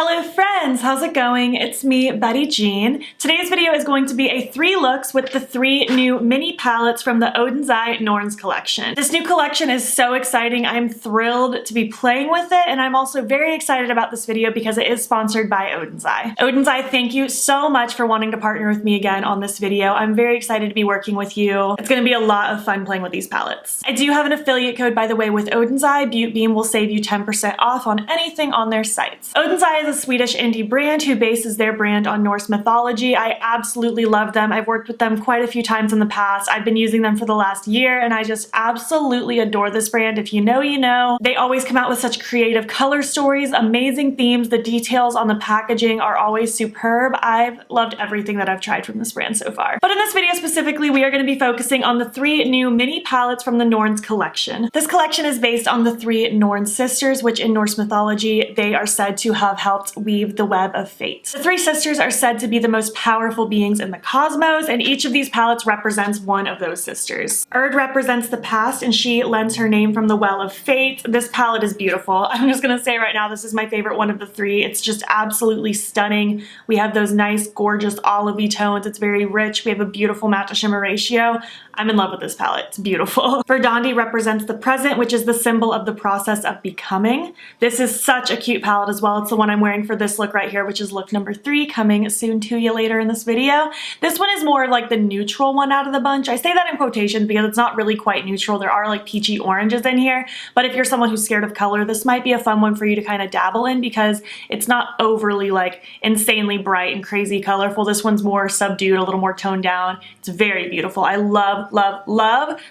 Hello friends, how's it going? It's me, Betty Jean. Today's video is going to be a 3 looks with the 3 new mini palettes from the Oden's Norns collection. This new collection is so exciting. I'm thrilled to be playing with it, and I'm also very excited about this video because it is sponsored by Oden's. Oden's, thank you so much for wanting to partner with me again on this video. I'm very excited to be working with you. It's going to be a lot of fun playing with these palettes. I do have an affiliate code, by the way, with Oden's. Beautbean will save you 10% off on anything on their sites. Oden's is a Swedish indie brand who bases their brand on Norse mythology. I absolutely love them. I've worked with them quite a few times in the past. I've been using them for the last year, and I just absolutely adore this brand. If you know, you know. They always come out with such creative color stories, amazing themes. The details on the packaging are always superb. I've loved everything that I've tried from this brand so far. But in this video specifically, we are going to be focusing on the 3 new mini palettes from the Norns collection. This collection is based on the 3 Norns sisters, which in Norse mythology, they are said to have helped weave the web of fate. The 3 sisters are said to be the most powerful beings in the cosmos, and each of these palettes represents one of those sisters. Urd represents the past, and she lends her name from the well of fate. This palette is beautiful. I'm just gonna say right now, this is my favorite one of the 3. It's just absolutely stunning. We have those nice, gorgeous olivey tones. It's very rich. We have a beautiful matte to shimmer ratio. I'm in love with this palette. It's beautiful. Verdanidi represents the present, which is the symbol of the process of becoming. This is such a cute palette as well. It's the one I'm wearing for this look right here, which is look number 3, coming soon to you later in this video. This one is more like the neutral one out of the bunch. I say that in quotations because it's not really quite neutral. There are like peachy oranges in here, but if you're someone who's scared of color, this might be a fun one for you to kind of dabble in because it's not overly like insanely bright and crazy colorful. This one's more subdued, a little more toned down. It's very beautiful. I love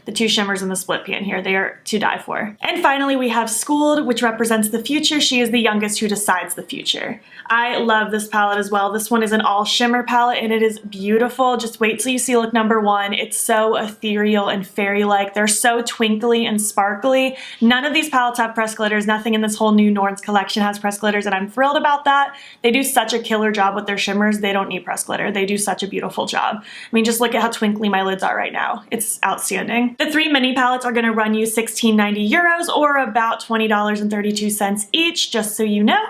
the 2 shimmers in the split pan here. They are to die for. And finally, we have Skuld, which represents the future. She is the youngest who decides the future. I love this palette as well. This one is an all shimmer palette and it is beautiful. Just wait till you see look number 1. It's so ethereal and fairy-like. They're so twinkly and sparkly. None of these palettes have pressed glitters. Nothing in this whole new Norns collection has pressed glitters, and I'm thrilled about that. They do such a killer job with their shimmers. They don't need pressed glitter. They do such a beautiful job. I mean, just look at how twinkly my lids are right now. It's outstanding. The 3 mini palettes are going to run you €16.90 or about $20.32 each, just so you know.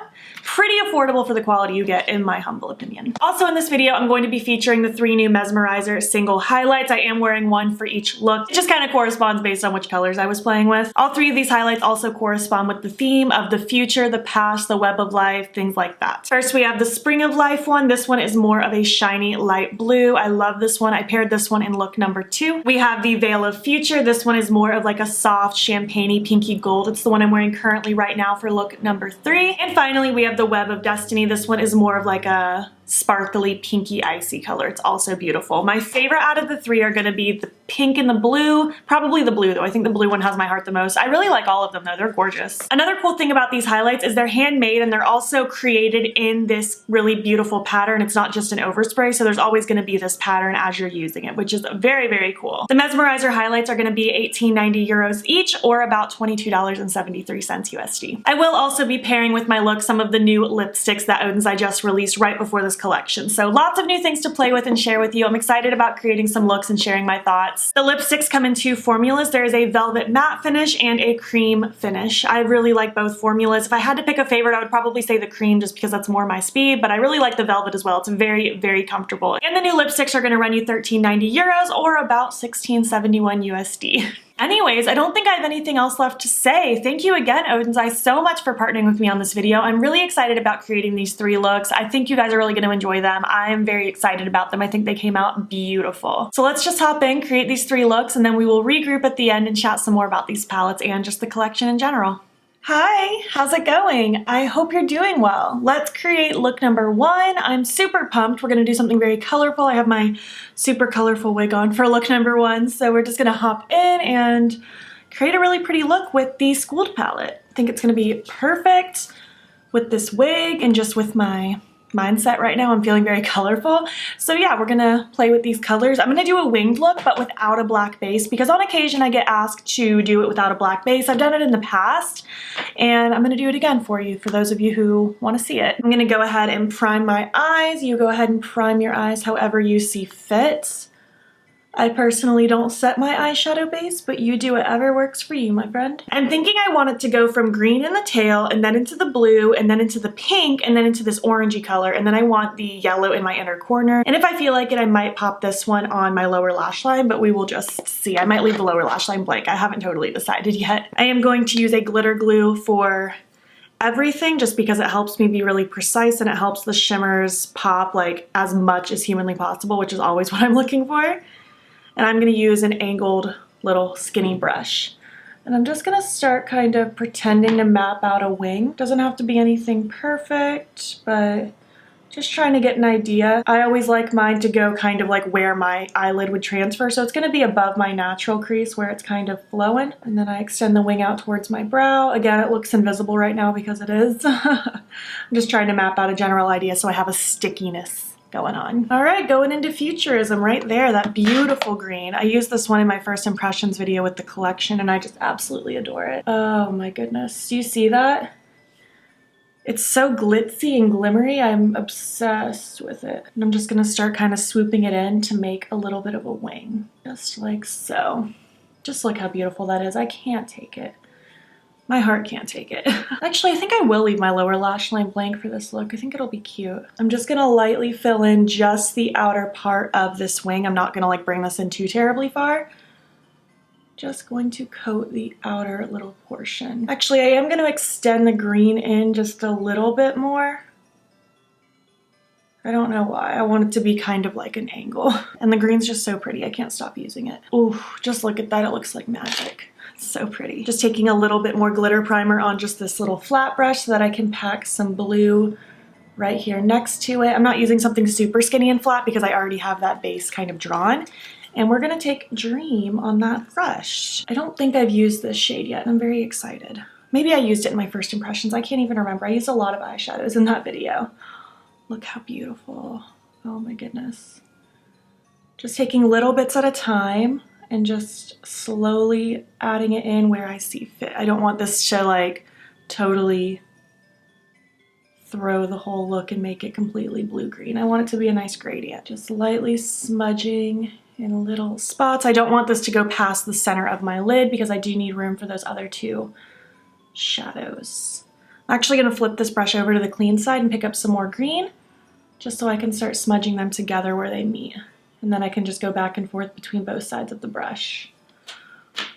Pretty affordable for the quality you get, in my humble opinion. Also in this video, I'm going to be featuring the 3 new Mesmerizer single highlights. I am wearing one for each look. It just kind of corresponds based on which colors I was playing with. All 3 of these highlights also correspond with the theme of the future, the past, the web of life, things like that. First, we have the Spring of Life one. This one is more of a shiny light blue. I love this one. I paired this one in look number 2. We have the Veil of Future. This one is more of like a soft champagne-y pinky gold. It's the one I'm wearing currently right now for look number 3. And finally, we have the Web of Destiny. This one is more of like a sparkly pinky icy color. It's also beautiful. My favorite out of the 3 are going to be the pink and the blue. Probably the blue though. I think the blue one has my heart the most. I really like all of them though. They're gorgeous. Another cool thing about these highlights is they're handmade and they're also created in this really beautiful pattern. It's not just an overspray, so there's always going to be this pattern as you're using it, which is very, very cool. The Mesmerizer highlights are going to be €18.90 each or about $22.73 USD. I will also be pairing with my look some of the new lipsticks that Oden's just released right before this collection. So lots of new things to play with and share with you. I'm excited about creating some looks and sharing my thoughts. The lipsticks come in 2 formulas. There is a velvet matte finish and a cream finish. I really like both formulas. If I had to pick a favorite, I would probably say the cream just because that's more my speed, but I really like the velvet as well. It's very, very comfortable. And the new lipsticks are going to run you €13.90 or about $16.71 USD. Anyways, I don't think I have anything else left to say. Thank you again, Oden's so much for partnering with me on this video. I'm really excited about creating these 3 looks. I think you guys are really going to enjoy them. I am very excited about them. I think they came out beautiful. So let's just hop in, create these 3 looks, and then we will regroup at the end and chat some more about these palettes and just the collection in general. Hi, how's it going? I hope you're doing well. Let's create look number 1. I'm super pumped. We're gonna do something very colorful. I have my super colorful wig on for look number 1, so we're just gonna hop in and create a really pretty look with the Skuld palette. I think it's gonna be perfect with this wig and just with my mindset right now. I'm feeling very colorful. So yeah, we're gonna play with these colors. I'm gonna do a winged look, but without a black base, because on occasion I get asked to do it without a black base. I've done it in the past, and I'm gonna do it again for you, for those of you who wanna see it. I'm gonna go ahead and prime my eyes. You go ahead and prime your eyes however you see fit. I personally don't set my eyeshadow base, but you do whatever works for you, my friend. I'm thinking I want it to go from green in the tail and then into the blue and then into the pink and then into this orangey color, and then I want the yellow in my inner corner. And if I feel like it, I might pop this one on my lower lash line, but we will just see. I might leave the lower lash line blank. I haven't totally decided yet. I am going to use a glitter glue for everything just because it helps me be really precise and it helps the shimmers pop like as much as humanly possible, which is always what I'm looking for. And I'm going to use an angled little skinny brush. And I'm just going to start kind of pretending to map out a wing. Doesn't have to be anything perfect, but just trying to get an idea. I always like mine to go kind of like where my eyelid would transfer. So it's going to be above my natural crease where it's kind of flowing. And then I extend the wing out towards my brow. Again, it looks invisible right now because it is. I'm just trying to map out a general idea so I have a stickiness going on. All right, going into futurism right there, that beautiful green. I used this one in my first impressions video with the collection and I just absolutely adore it. Oh my goodness, do you see that? It's so glitzy and glimmery. I'm obsessed with it. And I'm just gonna start kind of swooping it in to make a little bit of a wing. Just like so. Just look how beautiful that is. I can't take it. My heart can't take it. Actually, I think I will leave my lower lash line blank for this look. I think it'll be cute. I'm just gonna lightly fill in just the outer part of this wing. I'm not gonna like bring this in too terribly far. Just going to coat the outer little portion. Actually, I am gonna extend the green in just a little bit more. I don't know why. I want it to be kind of like an angle. And the green's just so pretty. I can't stop using it. Ooh, just look at that. It looks like magic. It's so pretty. Just taking a little bit more glitter primer on just this little flat brush so that I can pack some blue right here next to it. I'm not using something super skinny and flat because I already have that base kind of drawn. And we're gonna take Dream on that brush. I don't think I've used this shade yet. I'm very excited. Maybe I used it in my first impressions. I can't even remember. I used a lot of eyeshadows in that video. Look how beautiful. Oh my goodness. Just taking little bits at a time and just slowly adding it in where I see fit. I don't want this to like totally throw the whole look and make it completely blue-green. I want it to be a nice gradient. Just lightly smudging in little spots. I don't want this to go past the center of my lid because I do need room for those other two shadows. I'm actually gonna flip this brush over to the clean side and pick up some more green just so I can start smudging them together where they meet. And then I can just go back and forth between both sides of the brush.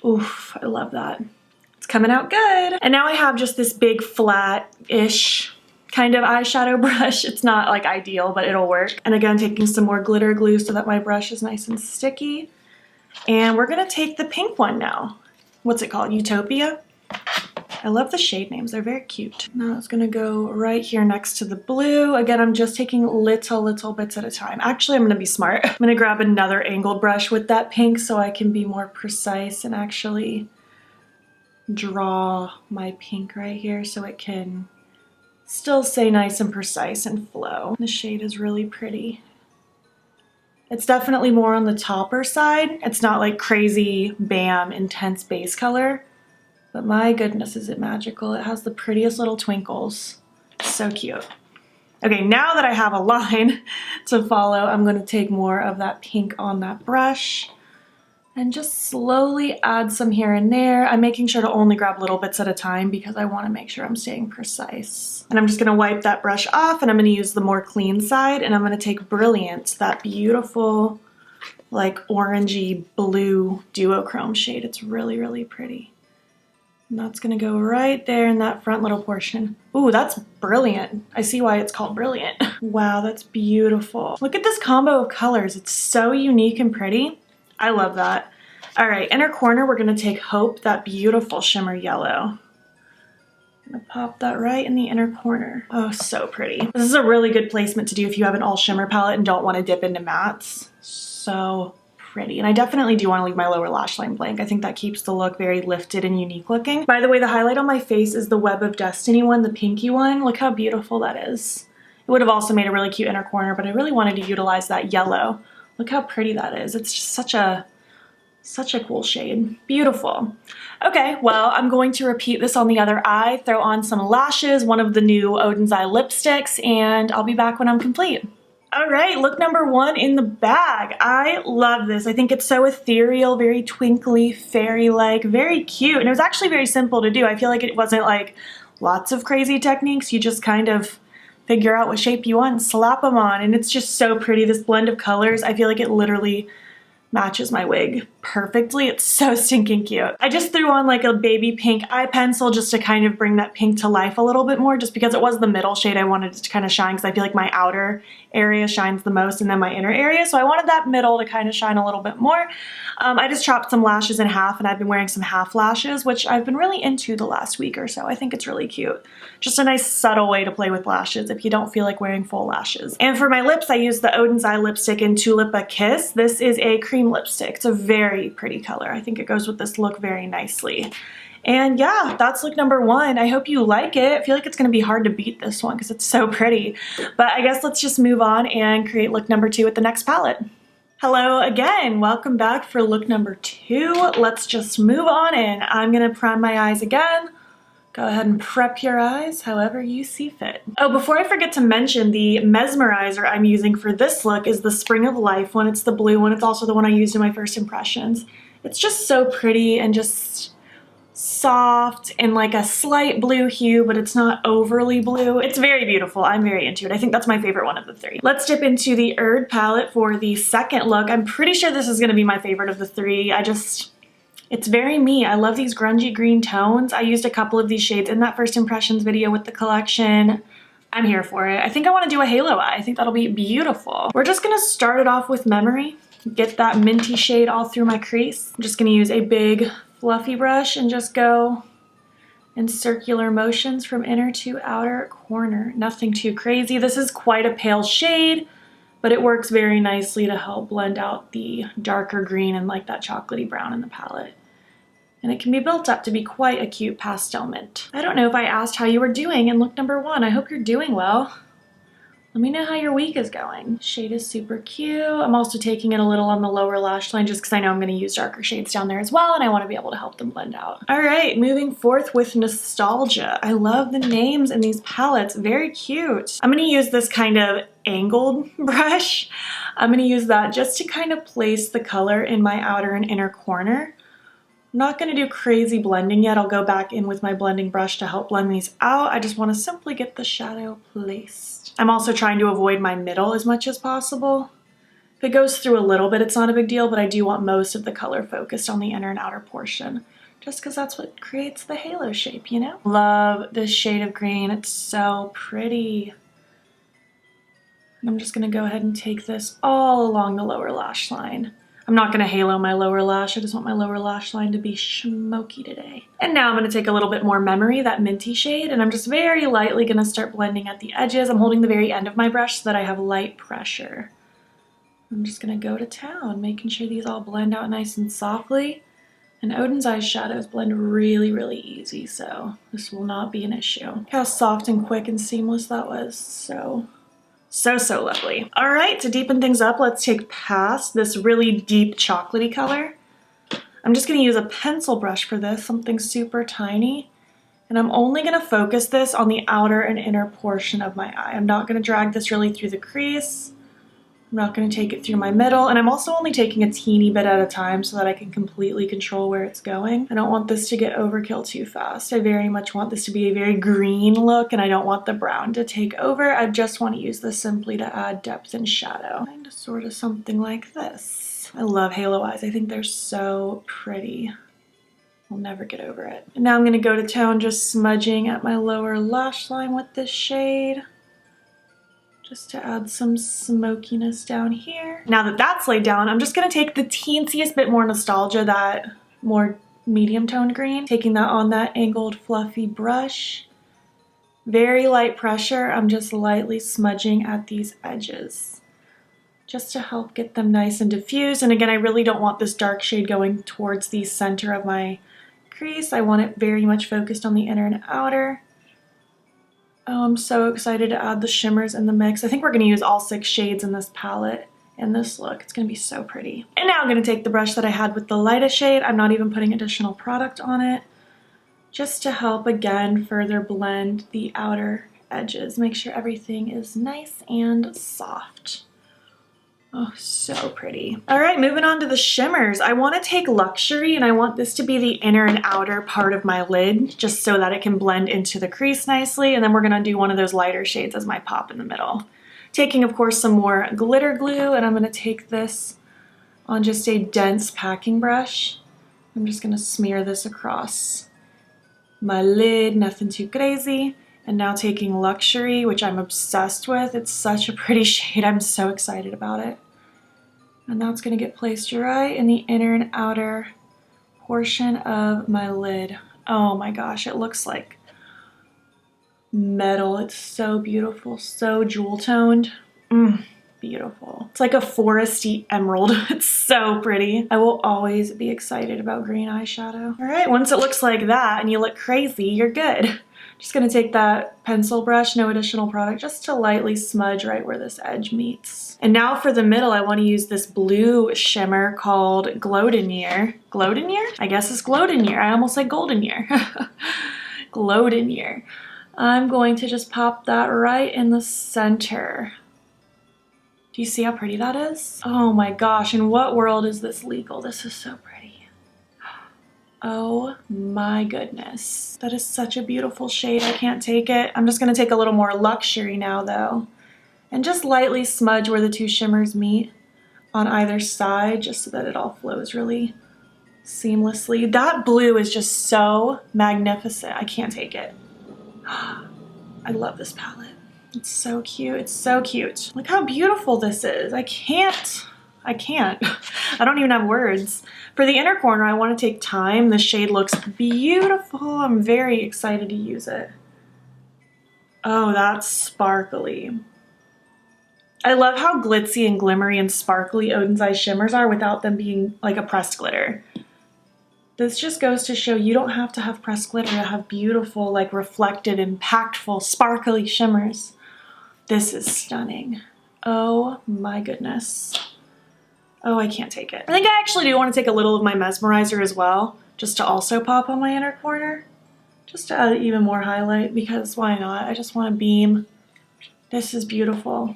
Oof, I love that. It's coming out good. And now I have just this big flat-ish kind of eyeshadow brush. It's not like ideal, but it'll work. And again, taking some more glitter glue so that my brush is nice and sticky. And we're gonna take the pink one now. What's it called? Utopia? I love the shade names, they're very cute. Now it's gonna go right here next to the blue. Again, I'm just taking little bits at a time. Actually, I'm gonna be smart. I'm gonna grab another angled brush with that pink so I can be more precise and actually draw my pink right here so it can still stay nice and precise and flow. The shade is really pretty. It's definitely more on the topper side. It's not like crazy, bam, intense base color. But my goodness, is it magical. It has the prettiest little twinkles. So cute. Okay, now that I have a line to follow, I'm gonna take more of that pink on that brush and just slowly add some here and there. I'm making sure to only grab little bits at a time because I wanna make sure I'm staying precise. And I'm just gonna wipe that brush off and I'm gonna use the more clean side and I'm gonna take Brilliant, that beautiful like orangey blue duochrome shade. It's really pretty. And that's gonna go right there in that front little portion. Ooh, that's brilliant. I see why it's called Brilliant. Wow, that's beautiful. Look at this combo of colors. It's so unique and pretty. I love that. All right, inner corner, we're gonna take Hope, that beautiful shimmer yellow. I'm gonna pop that right in the inner corner. Oh, so pretty. This is a really good placement to do if you have an all shimmer palette and don't wanna dip into mattes. So pretty. And I definitely do want to leave my lower lash line blank. I think that keeps the look very lifted and unique looking. By the way, the highlight on my face is the Web of Destiny one, the pinky one. Look how beautiful that is. It would have also made a really cute inner corner, but I really wanted to utilize that yellow. Look how pretty that is. It's just such a cool shade. Beautiful. Okay, well, I'm going to repeat this on the other eye, throw on some lashes, one of the new Oden's Eye lipsticks, and I'll be back when I'm complete. All right, look number 1 in the bag. I love this. I think it's so ethereal, very twinkly, fairy-like, very cute. And it was actually very simple to do. I feel like it wasn't like lots of crazy techniques. You just kind of figure out what shape you want and slap them on. And it's just so pretty. This blend of colors, I feel like it literally matches my wig perfectly. It's so stinking cute. I just threw on like a baby pink eye pencil just to kind of bring that pink to life a little bit more, just because it was the middle shade I wanted it to kind of shine, because I feel like my outer area shines the most and then my inner area. So I wanted that middle to kind of shine a little bit more. I just chopped some lashes in half, and I've been wearing some half lashes, which I've been really into the last week or so. I think it's really cute. Just a nice subtle way to play with lashes if you don't feel like wearing full lashes. And for my lips, I used the Oden's Eye lipstick in Tulipa Kiss. This is a cream lipstick. It's a very pretty color. I think it goes with this look very nicely. And yeah, that's look number 1. I hope you like it. I feel like it's going to be hard to beat this one because it's so pretty. But I guess let's just move on and create look number 2 with the next palette. Hello again, welcome back for look number 2. Let's just move on in. I'm going to prime my eyes again. Go ahead and prep your eyes however you see fit. Oh, before I forget to mention, the Mesmerizer I'm using for this look is the Spring of Life one. It's the blue one. It's also the one I used in my first impressions. It's just so pretty and just soft and like a slight blue hue, but it's not overly blue. It's very beautiful. I'm very into it. I think that's my favorite one of the 3. Let's dip into the Urd palette for the second look. I'm pretty sure this is going to be my favorite of the 3. It's very me. I love these grungy green tones. I used a couple of these shades in that first impressions video with the collection. I'm here for it. I think I want to do a halo eye. I think that'll be beautiful. We're just going to start it off with Memory. Get that minty shade all through my crease. I'm just going to use a big fluffy brush and just go in circular motions from inner to outer corner. Nothing too crazy. This is quite a pale shade, but it works very nicely to help blend out the darker green and like that chocolatey brown in the palette. And it can be built up to be quite a cute pastel mint. I don't know if I asked how you were doing in look number 1. I hope you're doing well. Let me know how your week is going. Shade is super cute. I'm also taking it a little on the lower lash line just because I know I'm going to use darker shades down there as well, and I want to be able to help them blend out. All right, moving forth with Nostalgia. I love the names in these palettes. Very cute. I'm going to use this kind of angled brush. I'm going to use that just to kind of place the color in my outer and inner corner. I'm not going to do crazy blending yet. I'll go back in with my blending brush to help blend these out. I just want to simply get the shadow placed. I'm also trying to avoid my middle as much as possible. If it goes through a little bit, it's not a big deal, but I do want most of the color focused on the inner and outer portion, just because that's what creates the halo shape, you know? Love this shade of green. It's so pretty. And I'm just going to go ahead and take this all along the lower lash line. I'm not going to halo my lower lash. I just want my lower lash line to be smoky today. And now I'm going to take a little bit more Memory, that minty shade, and I'm just very lightly going to start blending at the edges. I'm holding the very end of my brush so that I have light pressure. I'm just going to go to town, making sure these all blend out nice and softly. And Oden's Eye shadows blend really, really easy, so this will not be an issue. Look how soft and quick and seamless that was. So lovely. All right, to deepen things up, let's take past this really deep chocolatey color. I'm just gonna use a pencil brush for this, something super tiny. And I'm only gonna focus this on the outer and inner portion of my eye. I'm not gonna drag this really through the crease. I'm not gonna take it through my middle. And I'm also only taking a teeny bit at a time so that I can completely control where it's going. I don't want this to get overkill too fast. I very much want this to be a very green look, and I don't want the brown to take over. I just want to use this simply to add depth and shadow. Kind of sort of something like this. I love halo eyes. I think they're so pretty. I'll never get over it. And now I'm gonna go to town just smudging at my lower lash line with this shade, just to add some smokiness down here. Now that that's laid down, I'm just gonna take the teensiest bit more Nostalgia, that more medium toned green, taking that on that angled fluffy brush. Very light pressure. I'm just lightly smudging at these edges, just to help get them nice and diffused. And again, I really don't want this dark shade going towards the center of my crease. I want it very much focused on the inner and outer. Oh, I'm so excited to add the shimmers in the mix. I think we're going to use all 6 shades in this palette in this look. It's going to be so pretty. And now I'm going to take the brush that I had with the lightest shade. I'm not even putting additional product on it, just to help again further blend the outer edges. Make sure everything is nice and soft. Oh, so pretty. All right, moving on to the shimmers. I want to take Luxury and I want this to be the inner and outer part of my lid, just so that it can blend into the crease nicely. And then we're gonna do one of those lighter shades as my pop in the middle. Taking, of course, some more glitter glue, and I'm gonna take this on just a dense packing brush. I'm just gonna smear this across my lid, nothing too crazy. And now taking Luxury, which I'm obsessed with. It's such a pretty shade. I'm so excited about it. And now it's gonna get placed right in the inner and outer portion of my lid. Oh my gosh, it looks like metal. It's so beautiful, so jewel toned. Beautiful. It's like a foresty emerald. It's so pretty. I will always be excited about green eyeshadow. All right, once it looks like that and you look crazy, you're good. Just gonna take that pencil brush, no additional product, just to lightly smudge right where this edge meets. And now for the middle, I want to use this blue shimmer called Glowdenier. Glowdenier? I guess it's Glowdenier. I almost said Goldenier. Glowdenier. I'm going to just pop that right in the center. Do you see how pretty that is? Oh my gosh, in what world is this legal? This is so pretty. Oh my goodness. That is such a beautiful shade. I can't take it. I'm just gonna take a little more Luxury now though, and just lightly smudge where the two shimmers meet on either side, just so that it all flows really seamlessly. That blue is just so magnificent. I can't take it. I love this palette. It's so cute. It's so cute. Look how beautiful this is. I can't. I don't even have words. For the inner corner, I want to take Time. The shade looks beautiful. I'm very excited to use it. Oh, that's sparkly. I love how glitzy and glimmery and sparkly Oden's Eye shimmers are without them being like a pressed glitter. This just goes to show you don't have to have pressed glitter to have beautiful, like reflected, impactful, sparkly shimmers. This is stunning. Oh my goodness. Oh, I can't take it. I think I actually do want to take a little of my Mesmerizer as well, just to also pop on my inner corner, just to add even more highlight, because why not? I just want to beam. This is beautiful.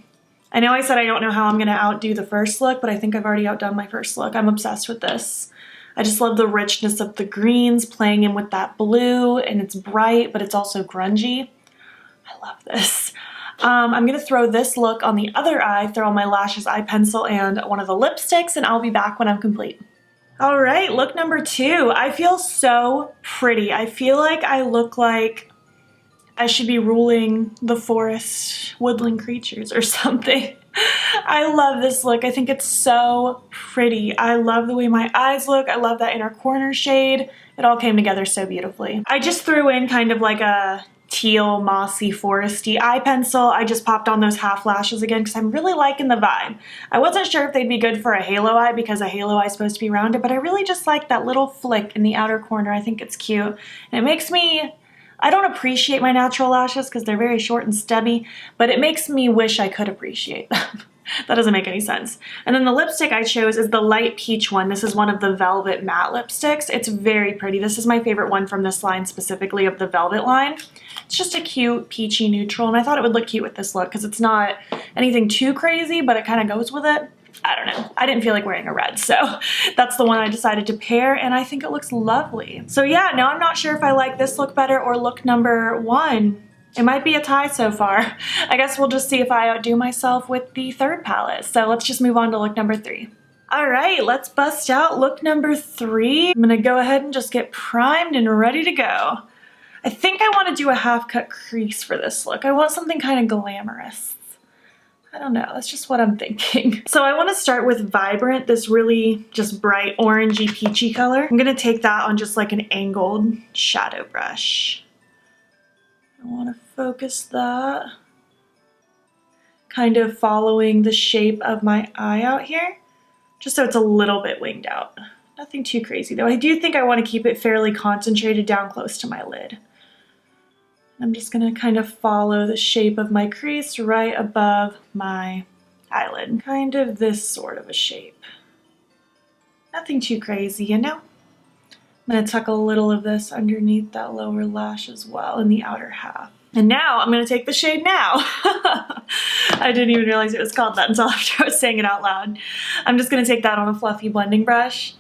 I know I said I don't know how I'm going to outdo the first look, but I think I've already outdone my first look. I'm obsessed with this. I just love the richness of the greens playing in with that blue, and it's bright, but it's also grungy. I love this. I'm gonna throw this look on the other eye, throw on my lashes, eye pencil, and one of the lipsticks, and I'll be back when I'm complete. All right, look number 2. I feel so pretty. I feel like I look like I should be ruling the forest, woodland creatures or something. I love this look. I think it's so pretty. I love the way my eyes look. I love that inner corner shade. It all came together so beautifully. I just threw in kind of like a teal, mossy, foresty eye pencil. I just popped on those half lashes again because I'm really liking the vibe. I wasn't sure if they'd be good for a halo eye because a halo eye is supposed to be rounded, but I really just like that little flick in the outer corner. I think it's cute. And it makes me, I don't appreciate my natural lashes because they're very short and stubby, but it makes me wish I could appreciate them. That doesn't make any sense. And then the lipstick I chose is the light peach one. This is one of the Velvet matte lipsticks. It's very pretty. This is my favorite one from this line, specifically of the Velvet line. It's just a cute peachy neutral, and I thought it would look cute with this look because it's not anything too crazy, but it kind of goes with it. I don't know. I didn't feel like wearing a red, so that's the one I decided to pair, and I think it looks lovely. So yeah, now I'm not sure if I like this look better or look number 1. It might be a tie so far. I guess we'll just see if I outdo myself with the third palette. So let's just move on to look number 3. All right, let's bust out look number 3. I'm gonna go ahead and just get primed and ready to go. I think I want to do a half cut crease for this look. I want something kind of glamorous. I don't know, that's just what I'm thinking. So I want to start with Vibrant, this really just bright orangey peachy color. I'm gonna take that on just like an angled shadow brush. I want to focus that, kind of following the shape of my eye out here, just so it's a little bit winged out. Nothing too crazy though. I do think I want to keep it fairly concentrated down close to my lid. I'm just going to kind of follow the shape of my crease right above my eyelid. Kind of this sort of a shape. Nothing too crazy, you know? I'm going to tuck a little of this underneath that lower lash as well in the outer half. And now I'm gonna take the shade Now. I didn't even realize it was called that until after I was saying it out loud. I'm just gonna take that on a fluffy blending brush,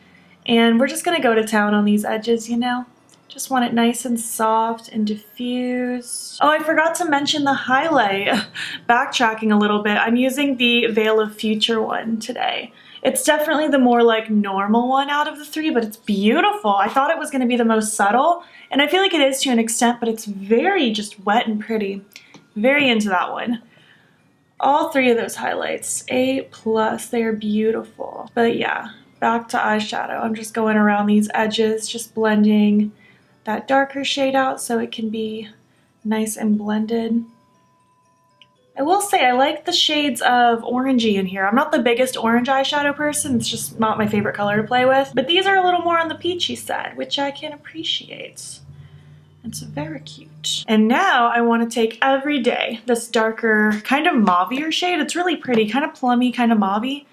and we're just gonna go to town on these edges, you know? Just want it nice and soft and diffused. Oh, I forgot to mention the highlight. Backtracking a little bit, I'm using the Veil of Future one today. It's definitely the more like normal one out of the three, but it's beautiful. I thought it was gonna be the most subtle, and I feel like it is to an extent, but it's very just wet and pretty. Very into that one. All three of those highlights, A+, they are beautiful. But yeah, back to eyeshadow. I'm just going around these edges, just blending that darker shade out so it can be nice and blended. I will say I like the shades of orangey in here. I'm not the biggest orange eyeshadow person, it's just not my favorite color to play with, but these are a little more on the peachy side, which I can appreciate. It's very cute. And now I want to take Everyday, this darker, kind of mauvier shade. It's really pretty, kind of plummy, kind of mauvey.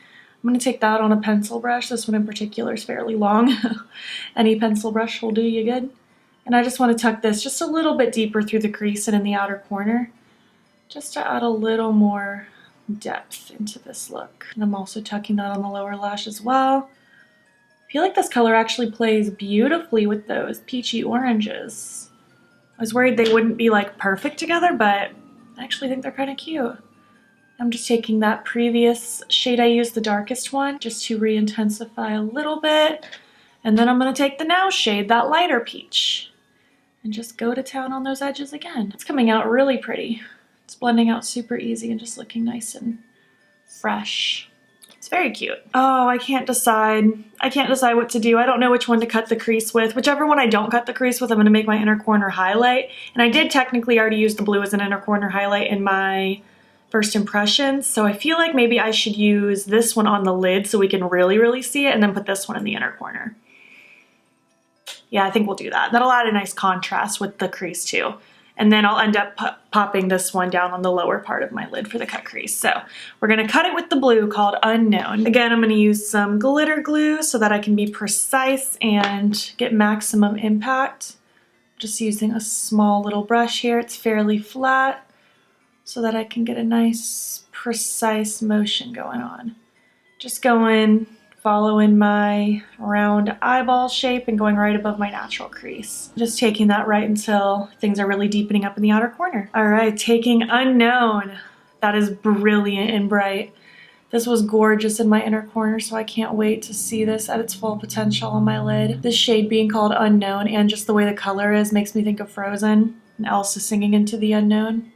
I'm going to take that on a pencil brush. This one in particular is fairly long. Any pencil brush will do you good. And I just want to tuck this just a little bit deeper through the crease and in the outer corner, just to add a little more depth into this look. And I'm also tucking that on the lower lash as well. I feel like this color actually plays beautifully with those peachy oranges. I was worried they wouldn't be like perfect together, but I actually think they're kind of cute. I'm just taking that previous shade I used, the darkest one, just to re-intensify a little bit. And then I'm going to take the Now shade, that lighter peach, and just go to town on those edges again. It's coming out really pretty. It's blending out super easy and just looking nice and fresh. It's very cute. Oh, I can't decide. I can't decide what to do. I don't know which one to cut the crease with. Whichever one I don't cut the crease with, I'm going to make my inner corner highlight. And I did technically already use the blue as an inner corner highlight in my first impressions, so I feel like maybe I should use this one on the lid so we can really see it, and then put this one in the inner corner. Yeah, I think we'll do that. That'll add a nice contrast with the crease too. And then I'll end up popping this one down on the lower part of my lid for the cut crease. So we're gonna cut it with the blue called Unknown. Again, I'm gonna use some glitter glue so that I can be precise and get maximum impact. Just using a small little brush here. It's fairly flat so that I can get a nice precise motion going on. Just going, following my round eyeball shape and going right above my natural crease. Just taking that right until things are really deepening up in the outer corner. All right, taking Unknown. That is brilliant and bright. This was gorgeous in my inner corner, so I can't wait to see this at its full potential on my lid. This shade being called Unknown, and just the way the color is, makes me think of Frozen and Elsa singing into the unknown.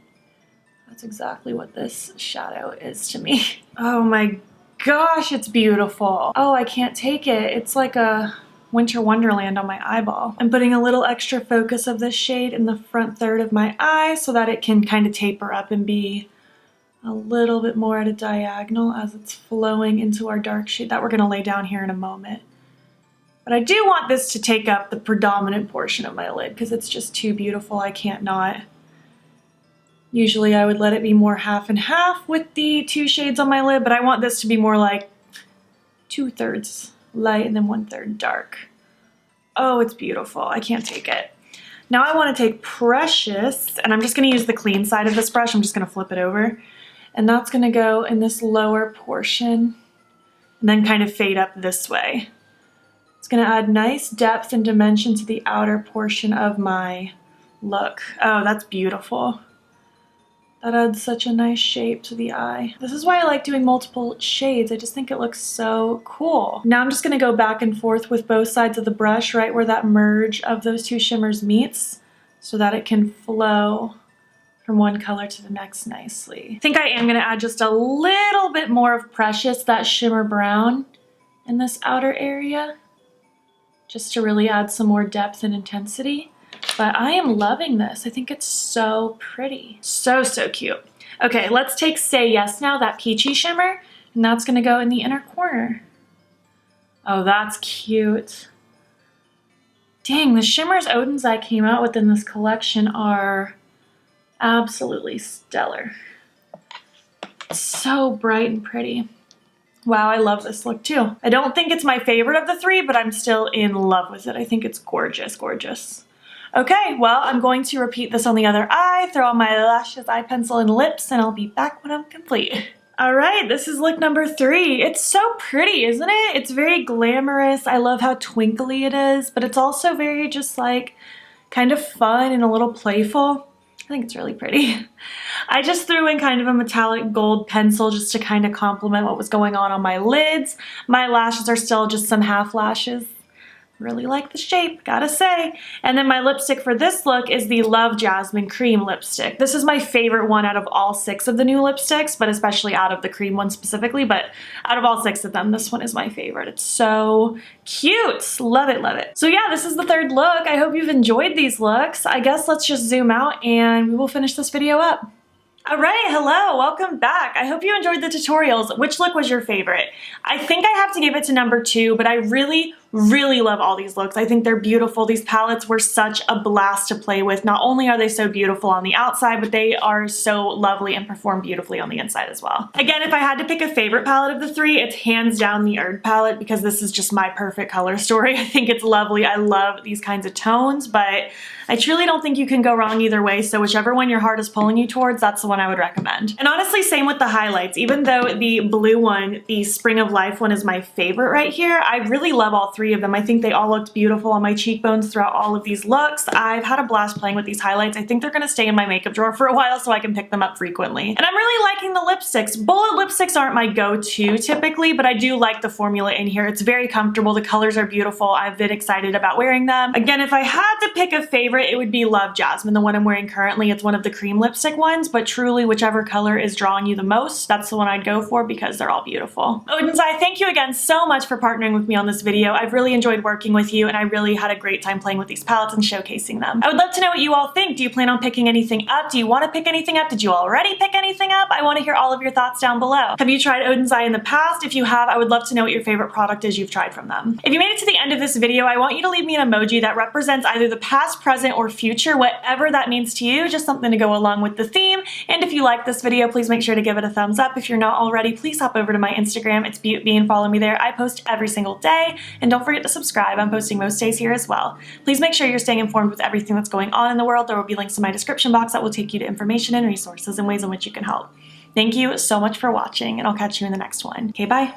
That's exactly what this shadow is to me. Oh my gosh, it's beautiful. Oh, I can't take it. It's like a winter wonderland on my eyeball. I'm putting a little extra focus of this shade in the front third of my eye so that it can kind of taper up and be a little bit more at a diagonal as it's flowing into our dark shade that we're going to lay down here in a moment. But I do want this to take up the predominant portion of my lid because it's just too beautiful. I can't not. Usually I would let it be more half and half with the two shades on my lid, but I want this to be more like 2/3 light and then 1/3 dark. Oh, it's beautiful. I can't take it. Now I want to take Precious, and I'm just going to use the clean side of this brush. I'm just going to flip it over, and that's going to go in this lower portion and then kind of fade up this way. It's going to add nice depth and dimension to the outer portion of my look. Oh, that's beautiful. That adds such a nice shape to the eye. This is why I like doing multiple shades. I just think it looks so cool. Now I'm just gonna go back and forth with both sides of the brush right where that merge of those two shimmers meets so that it can flow from one color to the next nicely. I think I am gonna add just a little bit more of Precious, that shimmer brown, in this outer area, just to really add some more depth and intensity. But I am loving this. I think it's so pretty. So cute. Okay, let's take Say Yes now, that peachy shimmer, and that's gonna go in the inner corner. Oh, that's cute. Dang, the shimmers Oden's Eye came out with in this collection are absolutely stellar. So bright and pretty. Wow, I love this look too. I don't think it's my favorite of the three, but I'm still in love with it. I think it's gorgeous, gorgeous. Okay, well, I'm going to repeat this on the other eye, throw on my lashes, eye pencil, and lips, and I'll be back when I'm complete. All right, this is look number 3. It's so pretty, isn't it? It's very glamorous. I love how twinkly it is, but it's also very just like kind of fun and a little playful. I think it's really pretty. I just threw in kind of a metallic gold pencil just to kind of complement what was going on my lids. My lashes are still just some half lashes. Really like the shape, gotta say. And then my lipstick for this look is the Love Jasmine Cream lipstick. This is my favorite one out of all 6 of the new lipsticks, but especially out of the cream one specifically, but out of all 6 of them, this one is my favorite. It's so cute. Love it, love it. So yeah, this is the 3rd look. I hope you've enjoyed these looks. I guess let's just zoom out and we will finish this video up. All right, hello, welcome back. I hope you enjoyed the tutorials. Which look was your favorite? I think I have to give it to number 2, but I really love all these looks. I think they're beautiful. These palettes were such a blast to play with. Not only are they so beautiful on the outside, but they are so lovely and perform beautifully on the inside as well. Again, if I had to pick a favorite palette of the 3, it's hands down the Urd palette because this is just my perfect color story. I think it's lovely. I love these kinds of tones, but I truly don't think you can go wrong either way, so whichever one your heart is pulling you towards, that's the one I would recommend. And honestly, same with the highlights. Even though the blue one, the Spring of Life one, is my favorite right here, I really love all 3 of them. I think they all looked beautiful on my cheekbones throughout all of these looks. I've had a blast playing with these highlights. I think they're gonna stay in my makeup drawer for a while so I can pick them up frequently. And I'm really liking the lipsticks. Bullet lipsticks aren't my go-to typically, but I do like the formula in here. It's very comfortable. The colors are beautiful. I've been excited about wearing them. Again, if I had to pick a favorite, it would be Love Jasmine, the one I'm wearing currently. It's one of the cream lipstick ones, but truly whichever color is drawing you the most, that's the one I'd go for because they're all beautiful. Oden's Eye, thank you again so much for partnering with me on this video. I've really enjoyed working with you and I really had a great time playing with these palettes and showcasing them. I would love to know what you all think. Do you plan on picking anything up? Do you want to pick anything up? Did you already pick anything up? I want to hear all of your thoughts down below. Have you tried Oden's Eye in the past? If you have, I would love to know what your favorite product is you've tried from them. If you made it to the end of this video, I want you to leave me an emoji that represents either the past, present, or future, whatever that means to you, just something to go along with the theme. And if you like this video, please make sure to give it a thumbs up. If you're not already, please hop over to my Instagram. It's Beautbean. Follow me there. I post every single day. And don't forget to subscribe. I'm posting most days here as well. Please make sure you're staying informed with everything that's going on in the world. There will be links in my description box that will take you to information and resources and ways in which you can help. Thank you so much for watching, and I'll catch you in the next one. Okay, bye.